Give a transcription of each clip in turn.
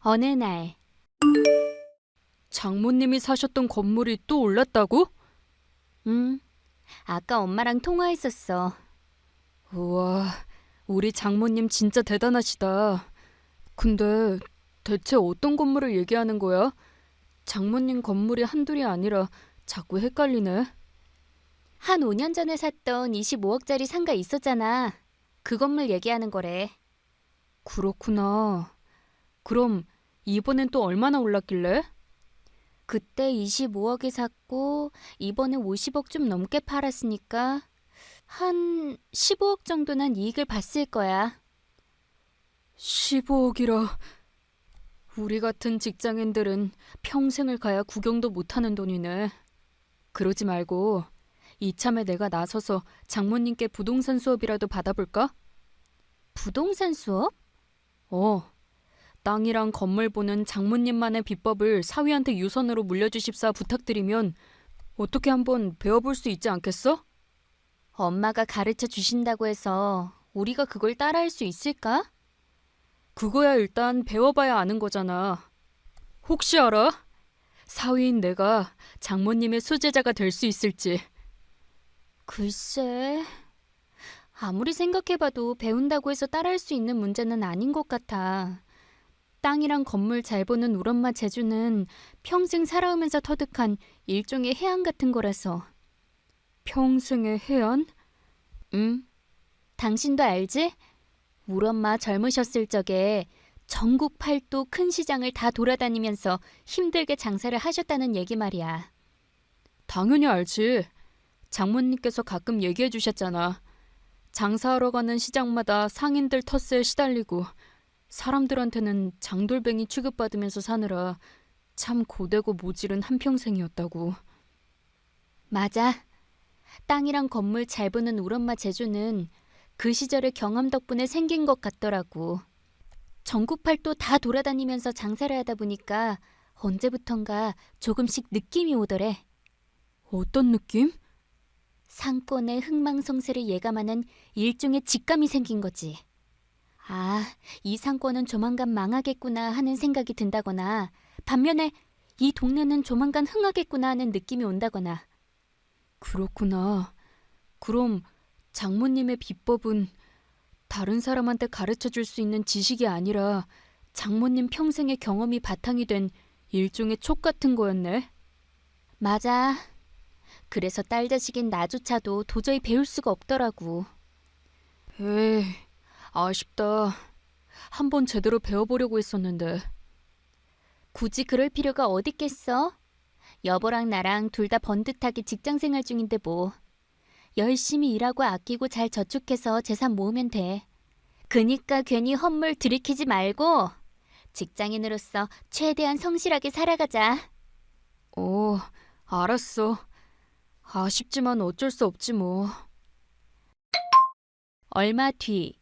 어느 날, 장모님이 사셨던 건물이 또 올랐다고? 응, 아까 엄마랑 통화했었어. 우와, 우리 장모님 진짜 대단하시다. 근데 대체 어떤 건물을 얘기하는 거야? 장모님 건물이 한둘이 아니라 자꾸 헷갈리네. 한 5년 전에 샀던 25억짜리 상가 있었잖아. 그 건물 얘기하는 거래. 그렇구나. 그럼 이번엔 또 얼마나 올랐길래? 그때 25억에 샀고, 이번에 50억 좀 넘게 팔았으니까, 한 15억 정도는 이익을 봤을 거야. 15억이라. 우리 같은 직장인들은 평생을 가야 구경도 못하는 돈이네. 그러지 말고 이참에 내가 나서서 장모님께 부동산 수업이라도 받아볼까? 부동산 수업? 어, 땅이랑 건물 보는 장모님만의 비법을 사위한테 유선으로 물려주십사 부탁드리면 어떻게 한번 배워볼 수 있지 않겠어? 엄마가 가르쳐 주신다고 해서 우리가 그걸 따라할 수 있을까? 그거야 일단 배워봐야 아는 거잖아. 혹시 알아? 사위인 내가 장모님의 수제자가 될 수 있을지. 글쎄, 아무리 생각해봐도 배운다고 해서 따라할 수 있는 문제는 아닌 것 같아. 땅이랑 건물 잘 보는 우리 엄마 재주는 평생 살아오면서 터득한 일종의 해안 같은 거라서. 평생의 해안? 응? 당신도 알지? 우리 엄마 젊으셨을 적에 전국 팔도 큰 시장을 다 돌아다니면서 힘들게 장사를 하셨다는 얘기 말이야. 당연히 알지. 장모님께서 가끔 얘기해 주셨잖아. 장사하러 가는 시장마다 상인들 텃세에 시달리고 사람들한테는 장돌뱅이 취급받으면서 사느라 참 고되고 모질은 한평생이었다고. 맞아. 땅이랑 건물 잘 보는 우리 엄마 재주는 그 시절의 경험 덕분에 생긴 것 같더라고. 전국 팔도 다 돌아다니면서 장사를 하다 보니까 언제부턴가 조금씩 느낌이 오더래. 어떤 느낌? 상권의 흥망성쇠를 예감하는 일종의 직감이 생긴 거지. 아, 이 상권은 조만간 망하겠구나 하는 생각이 든다거나, 반면에 이 동네는 조만간 흥하겠구나 하는 느낌이 온다거나. 그렇구나. 그럼 장모님의 비법은 다른 사람한테 가르쳐 줄 수 있는 지식이 아니라 장모님 평생의 경험이 바탕이 된 일종의 촉 같은 거였네. 맞아. 그래서 딸 자식인 나조차도 도저히 배울 수가 없더라고. 에이, 아쉽다. 한번 제대로 배워보려고 했었는데. 굳이 그럴 필요가 어딨겠어? 여보랑 나랑 둘 다 번듯하게 직장 생활 중인데 뭐. 열심히 일하고 아끼고 잘 저축해서 재산 모으면 돼. 그니까 괜히 헛물 들이키지 말고 직장인으로서 최대한 성실하게 살아가자. 어, 알았어. 아쉽지만 어쩔 수 없지 뭐. 얼마 뒤.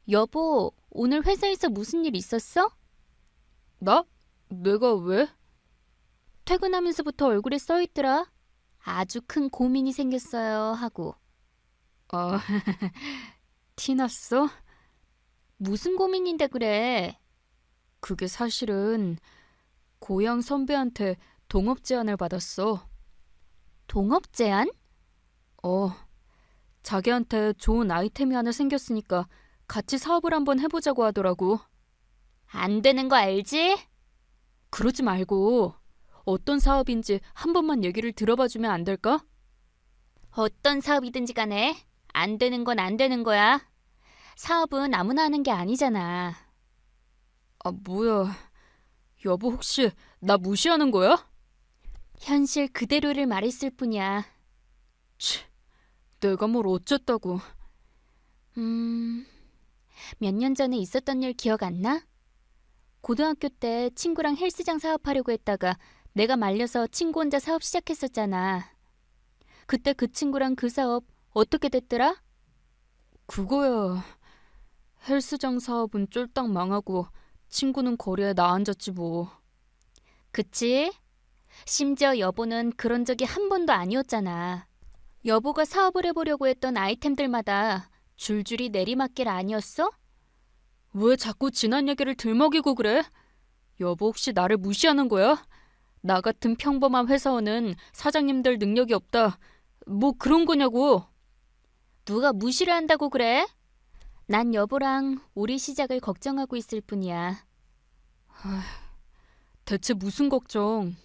여보, 오늘 회사에서 무슨 일 있었어? 나? 내가 왜? 퇴근하면서부터 얼굴에 써있더라. 아주 큰 고민이 생겼어요 하고. 아, 티났어? 무슨 고민인데 그래? 그게 사실은 고향 선배한테 동업 제안을 받았어. 동업 제안? 어, 자기한테 좋은 아이템이 하나 생겼으니까 같이 사업을 한번 해보자고 하더라고. 안 되는 거 알지? 그러지 말고 어떤 사업인지 한 번만 얘기를 들어봐주면 안 될까? 어떤 사업이든지 간에 안 되는 건 안 되는 거야. 사업은 아무나 하는 게 아니잖아. 아, 뭐야. 여보 혹시 나 무시하는 거야? 현실 그대로를 말했을 뿐이야. 치, 내가 뭘 어쨌다고. 음, 몇 년 전에 있었던 일 기억 안 나? 고등학교 때 친구랑 헬스장 사업하려고 했다가 내가 말려서 친구 혼자 사업 시작했었잖아. 그때 그 친구랑 그 사업 어떻게 됐더라? 그거야. 헬스장 사업은 쫄딱 망하고 친구는 거리에 나앉았지 뭐. 그치? 심지어 여보는 그런 적이 한 번도 아니었잖아. 여보가 사업을 해보려고 했던 아이템들마다 줄줄이 내리막길 아니었어? 왜 자꾸 지난 얘기를 들먹이고 그래? 여보 혹시 나를 무시하는 거야? 나 같은 평범한 회사원은 사장님들 능력이 없다. 뭐 그런 거냐고. 누가 무시를 한다고 그래? 난 여보랑 우리 시작을 걱정하고 있을 뿐이야. 대체 무슨 걱정?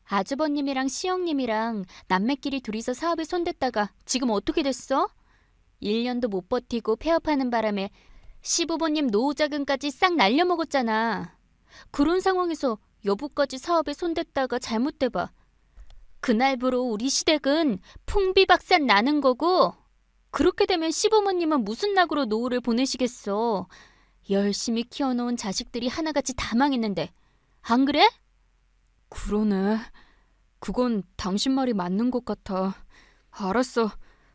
아주버님이랑 시영님이랑 남매끼리 둘이서 사업에 손댔다가 지금 어떻게 됐어? 1년도 못 버티고 폐업하는 바람에 시부모님 노후자금까지 싹 날려먹었잖아. 그런 상황에서 여보까지 사업에 손댔다가 잘못돼봐. 그날부로 우리 시댁은 풍비박산 나는 거고, 그렇게 되면 시부모님은 무슨 낙으로 노후를 보내시겠어. 열심히 키워놓은 자식들이 하나같이 다 망했는데. 안 그래? 그러네. 그건 당신 말이 맞는 것 같아. 알았어.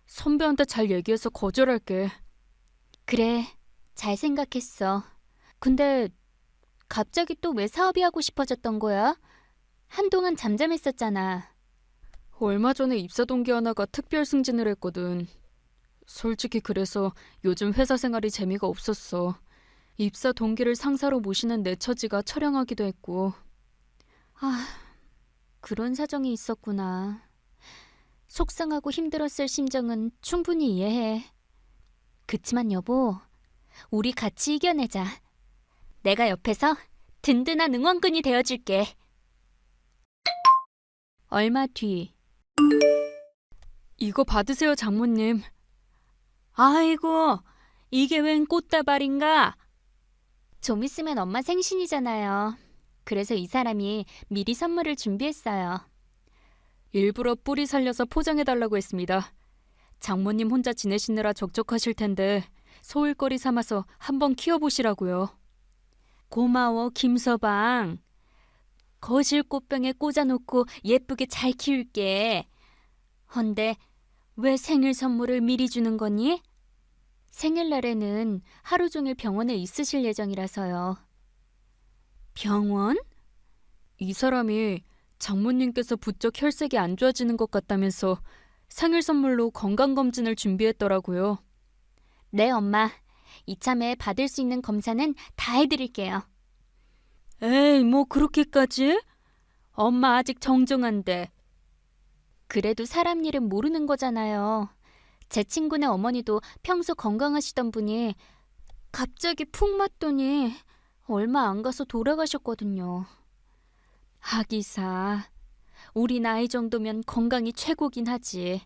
선배한테 잘 얘기해서 거절할게. 그래, 잘 생각했어. 근데 갑자기 또 왜 사업이 하고 싶어졌던 거야? 한동안 잠잠했었잖아. 얼마 전에 입사 동기 하나가 특별 승진을 했거든. 솔직히 그래서 요즘 회사 생활이 재미가 없었어. 입사 동기를 상사로 모시는 내 처지가 처량하기도 했고. 아, 그런 사정이 있었구나. 속상하고 힘들었을 심정은 충분히 이해해. 그치만 여보, 우리 같이 이겨내자. 내가 옆에서 든든한 응원꾼이 되어줄게. 얼마 뒤. 이거 받으세요, 장모님. 아이고, 이게 웬 꽃다발인가? 좀 있으면 엄마 생신이잖아요. 그래서 이 사람이 미리 선물을 준비했어요. 일부러 뿌리 살려서 포장해달라고 했습니다. 장모님 혼자 지내시느라 적적하실 텐데 소일거리 삼아서 한번 키워보시라고요. 고마워, 김서방. 거실 꽃병에 꽂아놓고 예쁘게 잘 키울게. 헌데 왜 생일 선물을 미리 주는 거니? 생일날에는 하루 종일 병원에 있으실 예정이라서요. 병원? 이 사람이 장모님께서 부쩍 혈색이 안 좋아지는 것 같다면서 생일 선물로 건강검진을 준비했더라고요. 네, 엄마. 이참에 받을 수 있는 검사는 다 해드릴게요. 에이, 뭐 그렇게까지? 엄마 아직 정정한데. 그래도 사람 일은 모르는 거잖아요. 제 친구네 어머니도 평소 건강하시던 분이 갑자기 푹 맞더니 얼마 안 가서 돌아가셨거든요. 하기사, 우리 나이 정도면 건강이 최고긴 하지.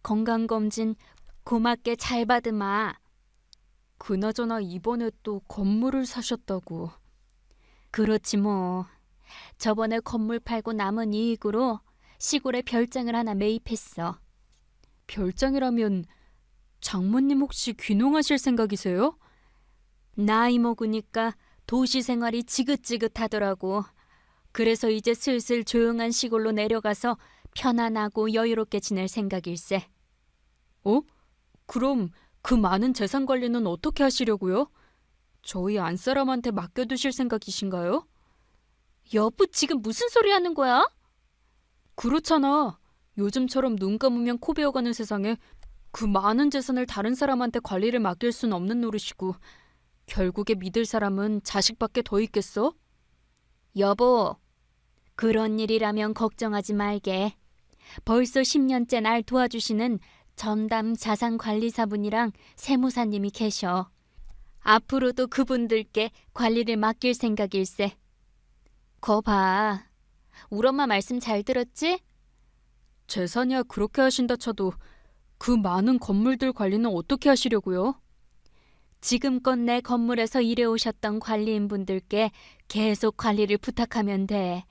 건강검진 고맙게 잘 받으마. 그나저나 이번에 또 건물을 사셨다고. 그렇지 뭐. 저번에 건물 팔고 남은 이익으로 시골에 별장을 하나 매입했어. 별장이라면 장모님 혹시 귀농하실 생각이세요? 나이 먹으니까 도시 생활이 지긋지긋하더라고. 그래서 이제 슬슬 조용한 시골로 내려가서 편안하고 여유롭게 지낼 생각일세. 어? 그럼 그 많은 재산 관리는 어떻게 하시려고요? 저희 안사람한테 맡겨두실 생각이신가요? 여보, 지금 무슨 소리 하는 거야? 그렇잖아. 요즘처럼 눈 감으면 코 베어가는 세상에 그 많은 재산을 다른 사람한테 관리를 맡길 순 없는 노릇이고 결국에 믿을 사람은 자식밖에 더 있겠어? 여보, 그런 일이라면 걱정하지 말게. 벌써 10년째 날 도와주시는 전담 자산관리사분이랑 세무사님이 계셔. 앞으로도 그분들께 관리를 맡길 생각일세. 거 봐. 우리 엄마 말씀 잘 들었지? 재산이야 그렇게 하신다 쳐도 그 많은 건물들 관리는 어떻게 하시려고요? 지금껏 내 건물에서 일해오셨던 관리인분들께 계속 관리를 부탁하면 돼.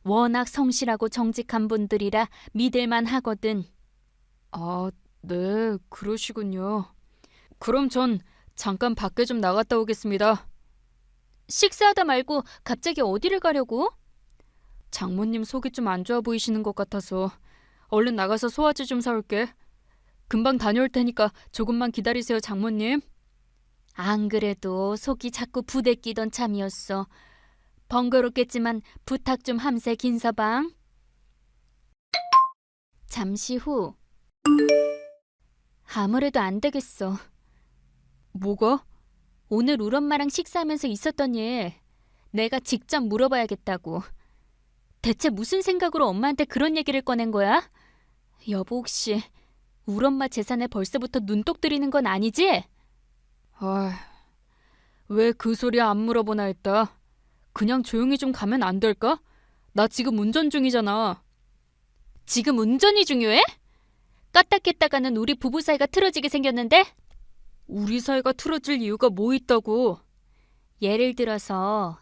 워낙 성실하고 정직한 분들이라 믿을만 하거든. 아, 네, 그러시군요. 그럼 전 잠깐 밖에 좀 나갔다 오겠습니다. 식사하다 말고 갑자기 어디를 가려고? 장모님 속이 좀 안 좋아 보이시는 것 같아서 얼른 나가서 소화제 좀 사올게. 금방 다녀올 테니까 조금만 기다리세요, 장모님. 안 그래도 속이 자꾸 부대끼던 참이었어. 번거롭겠지만 부탁 좀 함세, 긴서방. 잠시 후. 아무래도 안 되겠어. 뭐가? 오늘 우리 엄마랑 식사하면서 있었던 일 내가 직접 물어봐야겠다고. 대체 무슨 생각으로 엄마한테 그런 얘기를 꺼낸 거야? 여보 혹시 우리 엄마 재산에 벌써부터 눈독 들이는 건 아니지? 아, 왜 그 소리 안 물어보나 했다. 그냥 조용히 좀 가면 안 될까? 나 지금 운전 중이잖아. 지금 운전이 중요해? 까딱했다가는 우리 부부 사이가 틀어지게 생겼는데? 우리 사이가 틀어질 이유가 뭐 있다고. 예를 들어서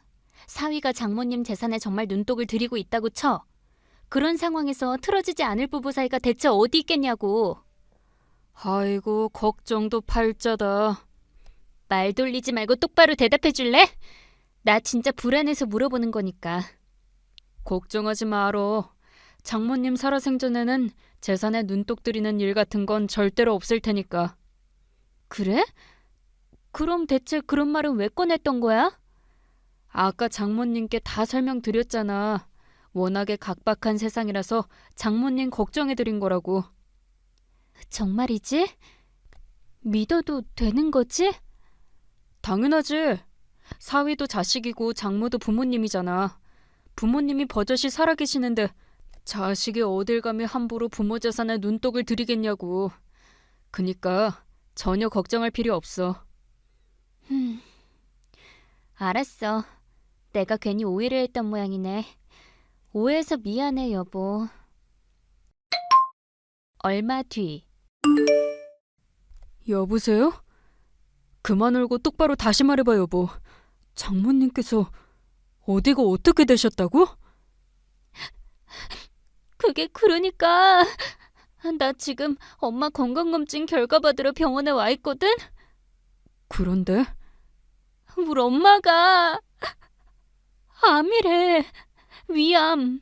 사위가 장모님 재산에 정말 눈독을 들이고 있다고 쳐. 그런 상황에서 틀어지지 않을 부부 사이가 대체 어디 있겠냐고. 아이고, 걱정도 팔자다. 말 돌리지 말고 똑바로 대답해 줄래? 나 진짜 불안해서 물어보는 거니까. 걱정하지 마라. 장모님 살아생전에는 재산에 눈독 들이는 일 같은 건 절대로 없을 테니까. 그래? 그럼 대체 그런 말은 왜 꺼냈던 거야? 아까 장모님께 다 설명드렸잖아. 워낙에 각박한 세상이라서 장모님 걱정해드린 거라고. 정말이지? 믿어도 되는 거지? 당연하지. 사위도 자식이고 장모도 부모님이잖아. 부모님이 버젓이 살아계시는데 자식이 어딜 감히 함부로 부모 재산에 눈독을 들이겠냐고. 그니까 전혀 걱정할 필요 없어. 알았어. 내가 괜히 오해를 했던 모양이네. 오해해서 미안해, 여보. 얼마 뒤. 여보세요? 그만 울고 똑바로 다시 말해봐, 여보. 장모님께서 어디가 어떻게 되셨다고? 그게 그러니까 나 지금 엄마 건강검진 결과 받으러 병원에 와 있거든? 그런데? 우리 엄마가 암이래. 위암.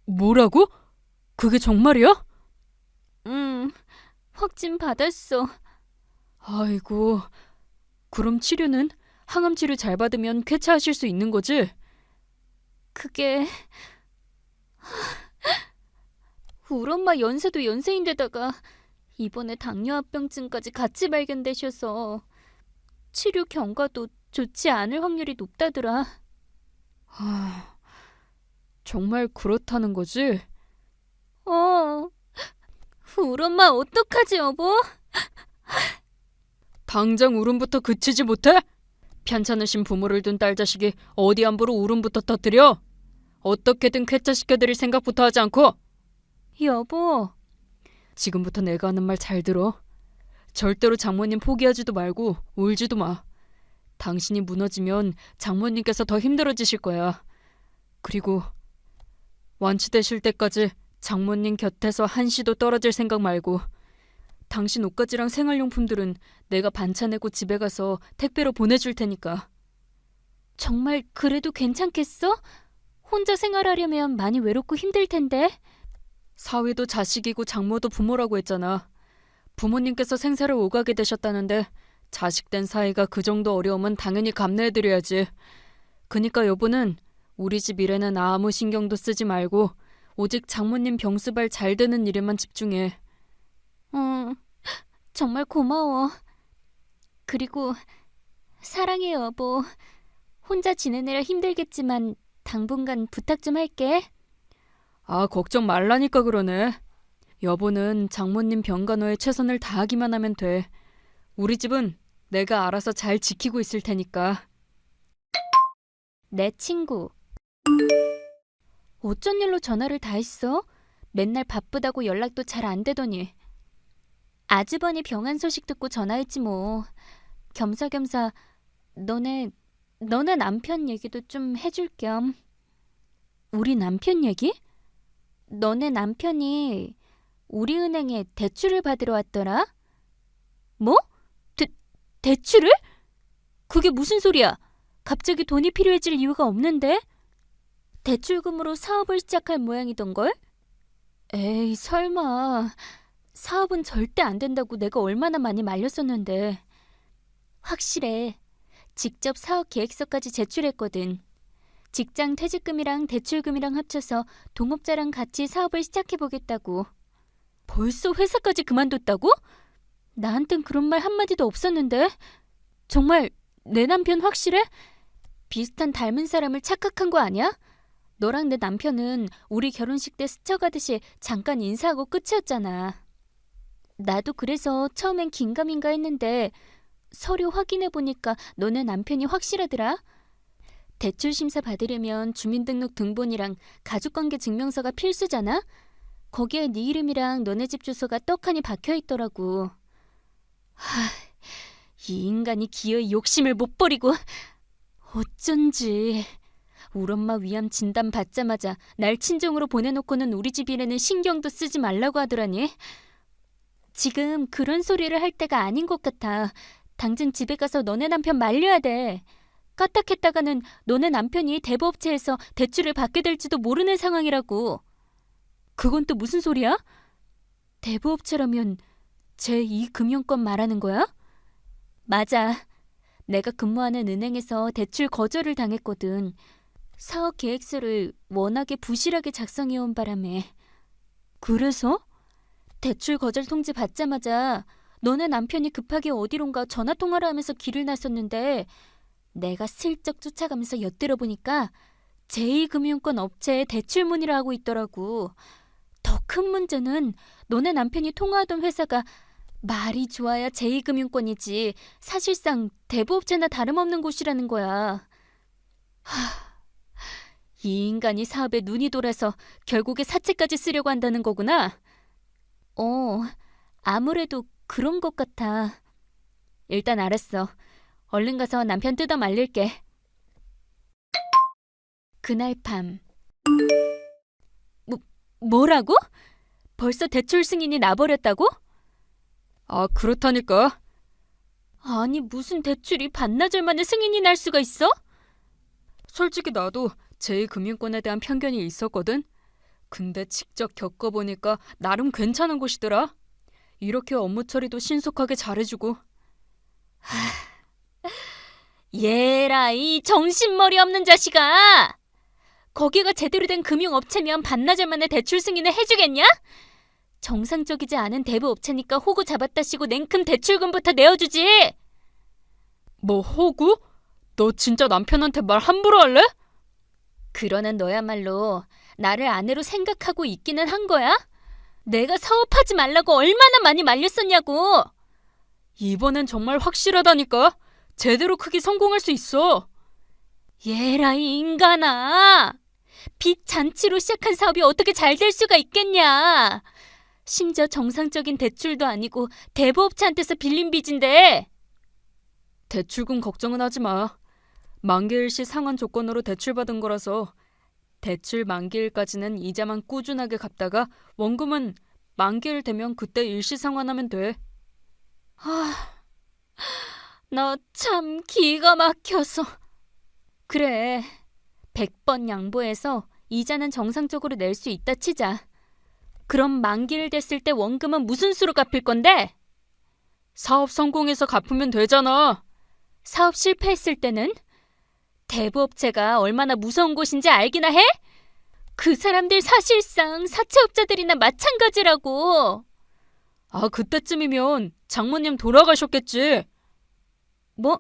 뭐라고? 그게 정말이야? 확진 받았어. 아이고, 그럼 치료는? 항암 치료 잘 받으면 쾌차하실 수 있는 거지? 그게 우리 엄마 연세도 연세인데다가 이번에 당뇨합병증까지 같이 발견되셔서 치료 경과도 좋지 않을 확률이 높다더라. 정말 그렇다는 거지? 우리 엄마 어떡하지, 여보? 당장 울음부터 그치지 못해? 편찮으신 부모를 둔 딸 자식이 어디 함부로 울음부터 터뜨려? 어떻게든 쾌차시켜드릴 생각부터 하지 않고? 여보, 지금부터 내가 하는 말 잘 들어. 절대로 장모님 포기하지도 말고 울지도 마. 당신이 무너지면 장모님께서 더 힘들어지실 거야. 그리고 완치되실 때까지 장모님 곁에서 한시도 떨어질 생각 말고 당신 옷가지랑 생활용품들은 내가 반찬내고 집에 가서 택배로 보내줄 테니까. 정말 그래도 괜찮겠어? 혼자 생활하려면 많이 외롭고 힘들 텐데. 사위도 자식이고 장모도 부모라고 했잖아. 부모님께서 생사를 오가게 되셨다는데 자식된 사이가 그 정도 어려움은 당연히 감내해드려야지. 그니까 여보는 우리 집 일에는 아무 신경도 쓰지 말고 오직 장모님 병수발 잘 되는 일에만 집중해. 정말 고마워. 그리고 사랑해, 여보. 혼자 지내느라 힘들겠지만 당분간 부탁 좀 할게. 아, 걱정 말라니까 그러네. 여보는 장모님 병간호에 최선을 다하기만 하면 돼. 우리 집은 내가 알아서 잘 지키고 있을 테니까. 내 친구. 어쩐 일로 전화를 다 했어? 맨날 바쁘다고 연락도 잘 안 되더니. 아주버니 병환 소식 듣고 전화했지 뭐. 겸사겸사 너네 남편 얘기도 좀 해줄 겸. 우리 남편 얘기? 너네 남편이 우리 은행에 대출을 받으러 왔더라? 뭐? 대출을? 그게 무슨 소리야? 갑자기 돈이 필요해질 이유가 없는데? 대출금으로 사업을 시작할 모양이던걸? 에이, 설마. 사업은 절대 안 된다고 내가 얼마나 많이 말렸었는데. 확실해. 직접 사업 계획서까지 제출했거든. 직장 퇴직금이랑 대출금이랑 합쳐서 동업자랑 같이 사업을 시작해보겠다고. 벌써 회사까지 그만뒀다고? 나한텐 그런 말 한마디도 없었는데. 정말 내 남편 확실해? 비슷한 닮은 사람을 착각한 거 아니야? 너랑 내 남편은 우리 결혼식 때 스쳐가듯이 잠깐 인사하고 끝이었잖아. 나도 그래서 처음엔 긴가민가 했는데 서류 확인해보니까 너네 남편이 확실하더라. 대출 심사 받으려면 주민등록 등본이랑 가족관계 증명서가 필수잖아? 거기에 네 이름이랑 너네 집 주소가 떡하니 박혀있더라고. 이 인간이 기어이 욕심을 못 버리고 어쩐지. 우리 엄마 위암 진단 받자마자 날 친정으로 보내놓고는 우리 집 일에는 신경도 쓰지 말라고 하더라니. 지금 그런 소리를 할 때가 아닌 것 같아. 당장 집에 가서 너네 남편 말려야 돼. 까딱했다가는 너네 남편이 대부업체에서 대출을 받게 될지도 모르는 상황이라고. 그건 또 무슨 소리야? 대부업체라면 제2금융권 말하는 거야? 맞아. 내가 근무하는 은행에서 대출 거절을 당했거든. 사업 계획서를 워낙에 부실하게 작성해온 바람에. 그래서? 대출 거절 통지 받자마자 너네 남편이 급하게 어디론가 전화통화를 하면서 길을 나섰는데 내가 슬쩍 쫓아가면서 엿들어 보니까 제2금융권 업체에 대출 문의를 하고 있더라고. 더 큰 문제는 너네 남편이 통화하던 회사가 말이 좋아야 제2금융권이지 사실상 대부업체나 다름없는 곳이라는 거야. 이 인간이 사업에 눈이 돌아서 결국에 사채까지 쓰려고 한다는 거구나. 아무래도 그런 것 같아. 일단 알았어. 얼른 가서 남편 뜯어 말릴게. 그날 밤. 뭐라고? 벌써 대출 승인이 나버렸다고? 아, 그렇다니까. 아니, 무슨 대출이 반나절 만에 승인이 날 수가 있어? 솔직히 나도 제2금융권에 대한 편견이 있었거든. 근데 직접 겪어보니까 나름 괜찮은 곳이더라. 이렇게 업무 처리도 신속하게 잘해주고. 얘라, 이 정신머리 없는 자식아! 거기가 제대로 된 금융업체면 반나절 만에 대출 승인을 해주겠냐? 정상적이지 않은 대부업체니까 호구 잡았다시고 냉큼 대출금부터 내어주지. 뭐 호구? 너 진짜 남편한테 말 함부로 할래? 그러는 너야말로 나를 아내로 생각하고 있기는 한 거야? 내가 사업하지 말라고 얼마나 많이 말렸었냐고. 이번엔 정말 확실하다니까. 제대로 크게 성공할 수 있어. 얘라, 이 인간아. 빚 잔치로 시작한 사업이 어떻게 잘 될 수가 있겠냐. 심지어 정상적인 대출도 아니고 대부업체한테서 빌린 빚인데. 대출금 걱정은 하지 마. 만기일시 상환 조건으로 대출받은 거라서 대출 만기일까지는 이자만 꾸준하게 갚다가 원금은 만기일 되면 그때 일시 상환하면 돼. 나 참 기가 막혀서. 그래, 100번 양보해서 이자는 정상적으로 낼 수 있다 치자. 그럼 만기일 됐을 때 원금은 무슨 수로 갚을 건데? 사업 성공해서 갚으면 되잖아. 사업 실패했을 때는? 대부업체가 얼마나 무서운 곳인지 알기나 해? 그 사람들 사실상 사채업자들이나 마찬가지라고. 아, 그때쯤이면 장모님 돌아가셨겠지. 뭐?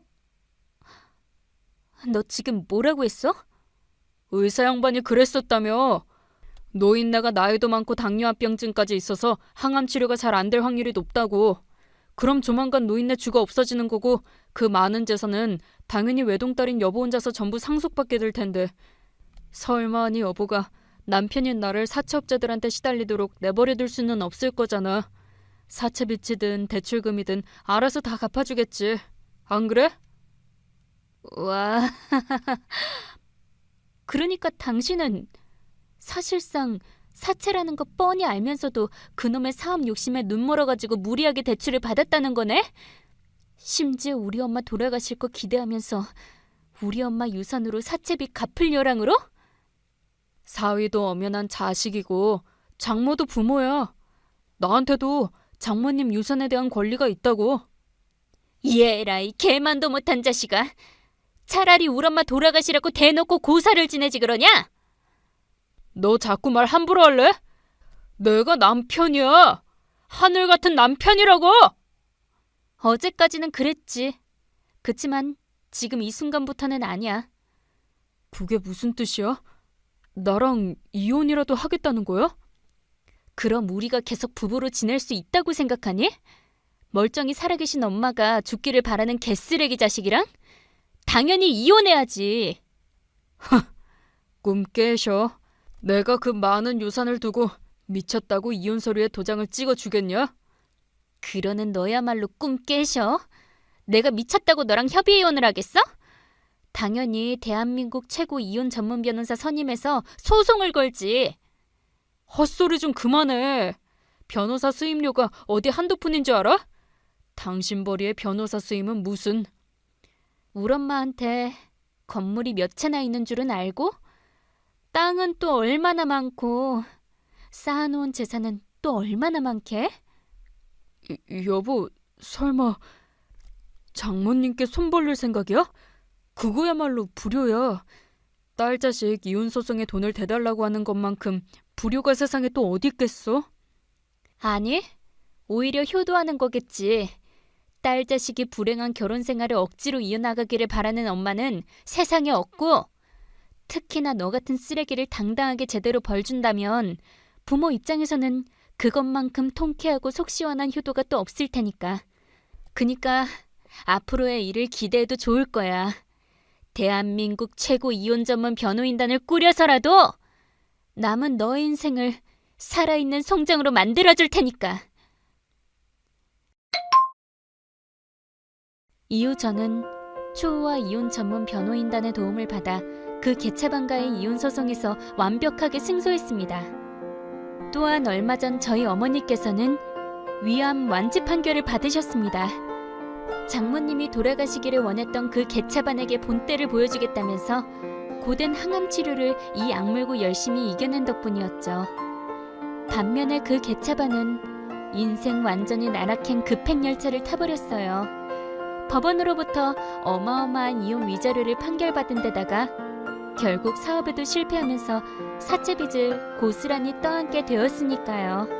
너 지금 뭐라고 했어? 의사 양반이 그랬었다며. 노인네가 나이도 많고 당뇨합병증까지 있어서 항암 치료가 잘 안 될 확률이 높다고. 그럼 조만간 노인네 주가 없어지는 거고 그 많은 재산은 당연히 외동딸인 여보 혼자서 전부 상속받게 될 텐데 설마 네 여보가 남편인 나를 사채업자들한테 시달리도록 내버려둘 수는 없을 거잖아. 사채 빚이든 대출금이든 알아서 다 갚아주겠지. 안 그래? 와, 그러니까 당신은 사실상 사채라는 거 뻔히 알면서도 그놈의 사업 욕심에 눈 멀어가지고 무리하게 대출을 받았다는 거네? 심지어 우리 엄마 돌아가실 거 기대하면서 우리 엄마 유산으로 사채빚 갚을 여랑으로? 사위도 엄연한 자식이고 장모도 부모야. 나한테도 장모님 유산에 대한 권리가 있다고. 얘라, 이 개만도 못한 자식아. 차라리 우리 엄마 돌아가시라고 대놓고 고사를 지내지 그러냐? 너 자꾸 말 함부로 할래? 내가 남편이야. 하늘 같은 남편이라고. 어제까지는 그랬지. 그치만 지금 이 순간부터는 아니야. 그게 무슨 뜻이야? 나랑 이혼이라도 하겠다는 거야? 그럼 우리가 계속 부부로 지낼 수 있다고 생각하니? 멀쩡히 살아계신 엄마가 죽기를 바라는 개쓰레기 자식이랑? 당연히 이혼해야지. 꿈 깨셔. 내가 그 많은 유산을 두고 미쳤다고 이혼 서류에 도장을 찍어주겠냐? 그러는 너야말로 꿈 깨셔. 내가 미쳤다고 너랑 협의이혼을 하겠어? 당연히 대한민국 최고 이혼 전문 변호사 선임해서 소송을 걸지. 헛소리 좀 그만해. 변호사 수임료가 어디 한두 푼인 줄 알아? 당신 벌이의 변호사 수임은 무슨... 우리 엄마한테 건물이 몇 채나 있는 줄은 알고? 땅은 또 얼마나 많고 쌓아놓은 재산은 또 얼마나 많게? 여보, 설마 장모님께 손 벌릴 생각이야? 그거야말로 불효야. 딸 자식 이혼 소송에 돈을 대달라고 하는 것만큼 불효가 세상에 또 어디 있겠어? 아니, 오히려 효도하는 거겠지. 딸 자식이 불행한 결혼 생활을 억지로 이어나가기를 바라는 엄마는 세상에 없고, 특히나 너 같은 쓰레기를 당당하게 제대로 벌준다면 부모 입장에서는 그것만큼 통쾌하고 속 시원한 효도가 또 없을 테니까. 그니까 앞으로의 일을 기대해도 좋을 거야. 대한민국 최고 이혼 전문 변호인단을 꾸려서라도 남은 너의 인생을 살아있는 송장으로 만들어줄 테니까. 이후 저는 초호와 이혼 전문 변호인단의 도움을 받아 그 개차반가의 이혼 소송에서 완벽하게 승소했습니다. 또한 얼마 전 저희 어머니께서는 위암 완치 판결을 받으셨습니다. 장모님이 돌아가시기를 원했던 그 개차반에게 본때를 보여주겠다면서 고된 항암 치료를 이 악물고 열심히 이겨낸 덕분이었죠. 반면에 그 개차반은 인생 완전히 나락행 급행열차를 타버렸어요. 법원으로부터 어마어마한 이혼 위자료를 판결받은 데다가 결국 사업에도 실패하면서 사채빚을 고스란히 떠안게 되었으니까요.